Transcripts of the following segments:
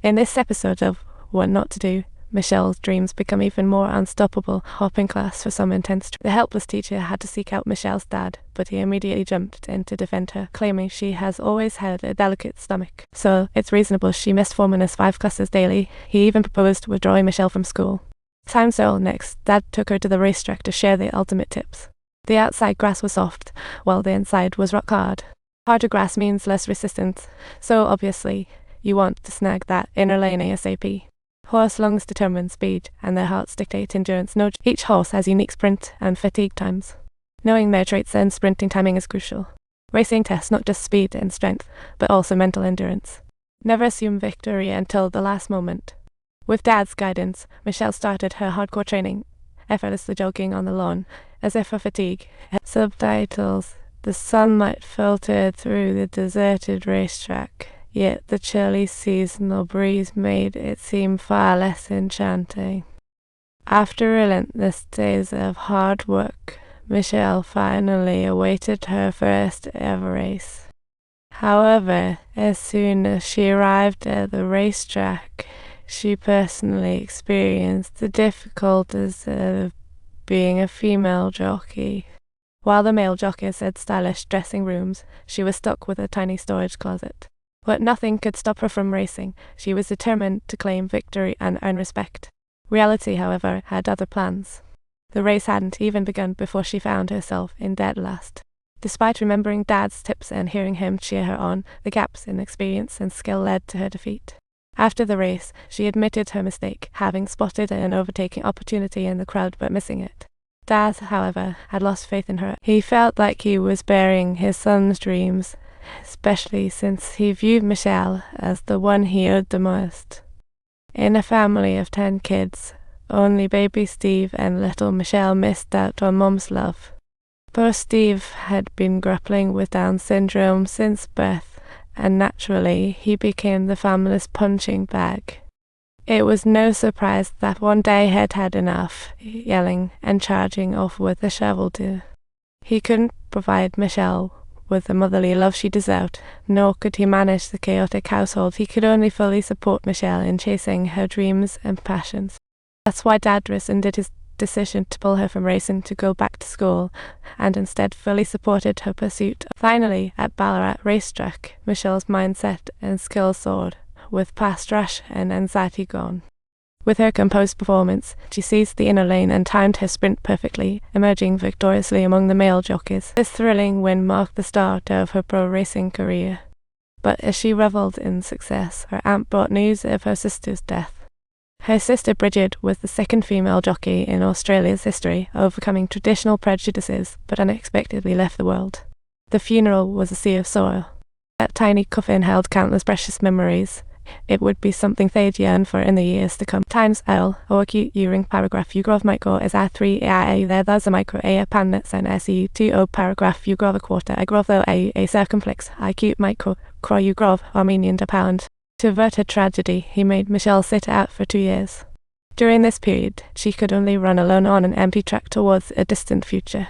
In this episode of What Not to Do, Michelle's dreams become even more unstoppable, hopping class for some intense. The helpless teacher had to seek out Michelle's dad, but he immediately jumped in to defend her, claiming she has always had a delicate stomach, so it's reasonable she missed forming 5 classes daily. He even proposed withdrawing Michelle from school. Time so next, Dad took her to the racetrack to share the ultimate tips. The outside grass was soft, while the inside was rock hard. Harder grass means less resistance, so obviously, you want to snag that inner lane ASAP. Horse lungs determine speed, and their hearts dictate endurance. Each horse has unique sprint and fatigue times. Knowing their traits and sprinting timing is crucial. Racing tests not just speed and strength, but also mental endurance. Never assume victory until the last moment. With Dad's guidance, Michelle started her hardcore training, effortlessly jogging on the lawn, as if for fatigue. Subtitles: the sunlight filtered through the deserted racetrack, yet the chilly seasonal breeze made it seem far less enchanting. After relentless days of hard work, Michelle finally awaited her first ever race. However, as soon as she arrived at the racetrack, she personally experienced the difficulties of being a female jockey. While the male jockeys had stylish dressing rooms, she was stuck with a tiny storage closet. But nothing could stop her from racing. She was determined to claim victory and earn respect. Reality, however, had other plans. The race hadn't even begun before she found herself in dead last. Despite remembering Dad's tips and hearing him cheer her on, the gaps in experience and skill led to her defeat. After the race, she admitted her mistake, having spotted an overtaking opportunity in the crowd but missing it. Dad, however, had lost faith in her. He felt like he was burying his son's dreams, especially since he viewed Michelle as the one he owed the most. In a family of 10 kids, only baby Steve and little Michelle missed out on Mom's love. Poor Steve had been grappling with Down syndrome since birth, and naturally he became the family's punching bag. It was no surprise that one day he'd had enough, yelling and charging off with a shovel too. He couldn't provide Michelle with the motherly love she deserved, nor could he manage the chaotic household. He could only fully support Michelle in chasing her dreams and passions. That's why Dad rescinded his decision to pull her from racing to go back to school, and instead fully supported her pursuit. Finally, at Ballarat racetrack, Michelle's mindset and skill soared, with past rush and anxiety gone. With her composed performance, she seized the inner lane and timed her sprint perfectly, emerging victoriously among the male jockeys. This thrilling win marked the start of her pro racing career. But as she revelled in success, her aunt brought news of her sister's death. Her sister Bridget was the second female jockey in Australia's history, overcoming traditional prejudices, but unexpectedly left the world. The funeral was a sea of sorrow. That tiny coffin held countless precious memories. It would be something they'd yearn for in the years to come. Times L, o acute U-ring paragraph U-grove micro is A3 A there thus a micro A panets and SE 2 paragraph U-grove a quarter a grove a circumflex acute micro cro U-grove Armenian to pound. To avert her tragedy, he made Michelle sit out for 2 years. During this period, she could only run alone on an empty track towards a distant future.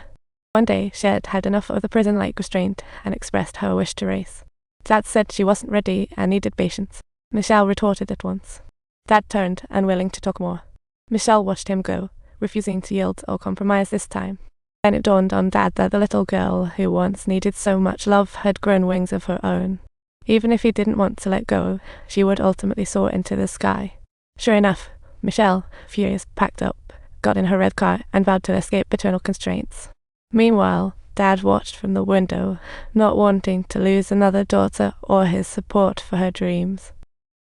One day, she had had enough of the prison-like restraint and expressed her wish to race. Dad said she wasn't ready and needed patience. Michelle retorted at once. Dad turned, unwilling to talk more. Michelle watched him go, refusing to yield or compromise this time. Then it dawned on Dad that the little girl who once needed so much love had grown wings of her own. Even if he didn't want to let go, she would ultimately soar into the sky. Sure enough, Michelle, furious, packed up, got in her red car, and vowed to escape paternal constraints. Meanwhile, Dad watched from the window, not wanting to lose another daughter or his support for her dreams.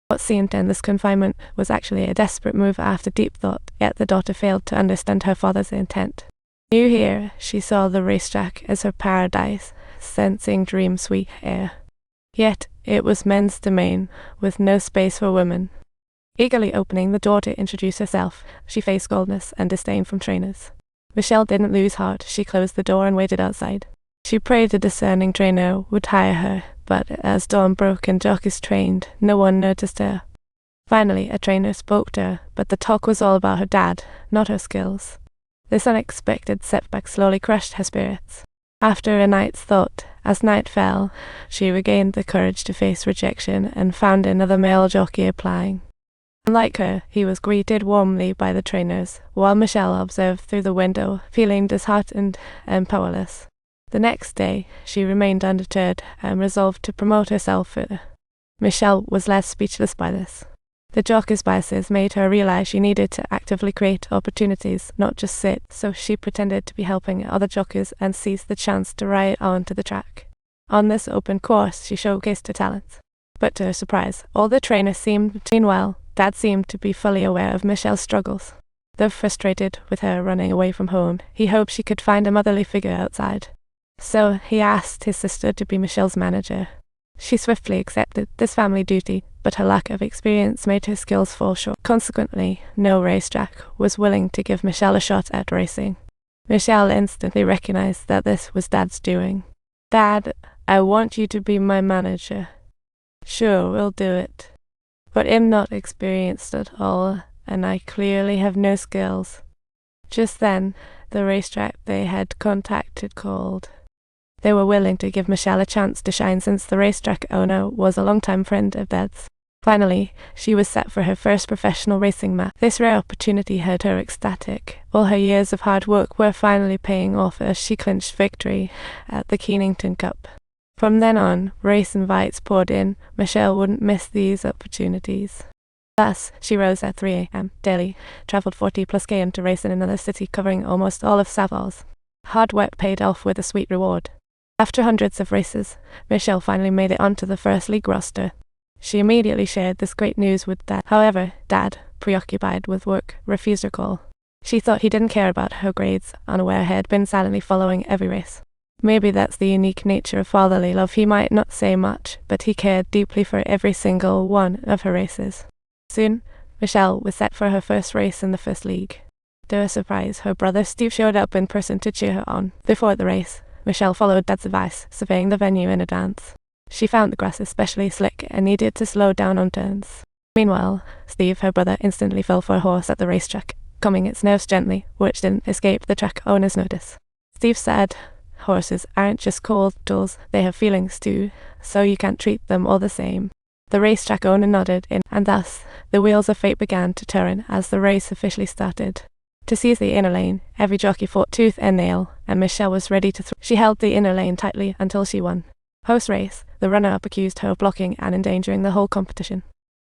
What seemed endless confinement was actually a desperate move after deep thought, yet the daughter failed to understand her father's intent. New here, she saw the racetrack as her paradise, sensing dream-sweet air. Yet it was men's domain, with no space for women. Eagerly opening the door to introduce herself, she faced coldness and disdain from trainers. Michelle didn't lose heart. She closed the door and waited outside. She prayed a discerning trainer would hire her, but as dawn broke and jockeys trained, no one noticed her. Finally, a trainer spoke to her, but the talk was all about her dad, not her skills. This unexpected setback slowly crushed her spirits. After a night's thought, as night fell, she regained the courage to face rejection and found another male jockey applying. Unlike her, he was greeted warmly by the trainers, while Michelle observed through the window, feeling disheartened and powerless. The next day, she remained undeterred and resolved to promote herself further. Michelle was left speechless by this. The jockey's biases made her realize she needed to actively create opportunities, not just sit, so she pretended to be helping other jockeys and seized the chance to ride onto the track. On this open course, she showcased her talents. But to her surprise, all the trainers seemed to mean well. Dad seemed to be fully aware of Michelle's struggles. Though frustrated with her running away from home, he hoped she could find a motherly figure outside. So he asked his sister to be Michelle's manager. She swiftly accepted this family duty, but her lack of experience made her skills fall short. Consequently, no racetrack was willing to give Michelle a shot at racing. Michelle instantly recognized that this was Dad's doing. "Dad, I want you to be my manager." "Sure, we'll do it. But I'm not experienced at all, and I clearly have no skills." Just then, the racetrack they had contacted called. They were willing to give Michelle a chance to shine since the racetrack owner was a longtime friend of Dad's. Finally, she was set for her first professional racing match. This rare opportunity had her ecstatic. All her years of hard work were finally paying off as she clinched victory at the Kennington Cup. From then on, race invites poured in. Michelle wouldn't miss these opportunities. Thus, she rose at 3 a.m. daily, travelled 40+ km to race in another city covering almost all of Savalls. Hard work paid off with a sweet reward. After hundreds of races, Michelle finally made it onto the first league roster. She immediately shared this great news with Dad. However, Dad, preoccupied with work, refused her call. She thought he didn't care about her grades, unaware he had been silently following every race. Maybe that's the unique nature of fatherly love. He might not say much, but he cared deeply for every single one of her races. Soon, Michelle was set for her first race in the first league. To her surprise, her brother Steve showed up in person to cheer her on. Before the race, Michelle followed Dad's advice, surveying the venue in advance. She found the grass especially slick and needed to slow down on turns. Meanwhile, Steve, her brother, instantly fell for a horse at the racetrack, combing its nerves gently, which didn't escape the track owner's notice. Steve said, "Horses aren't just cold tools, they have feelings too, so you can't treat them all the same." The racetrack owner nodded, and thus the wheels of fate began to turn as the race officially started. To seize the inner lane, every jockey fought tooth and nail, and Michelle was ready to throw. She held the inner lane tightly until she won. Post-race, the runner-up accused her of blocking and endangering the whole competition.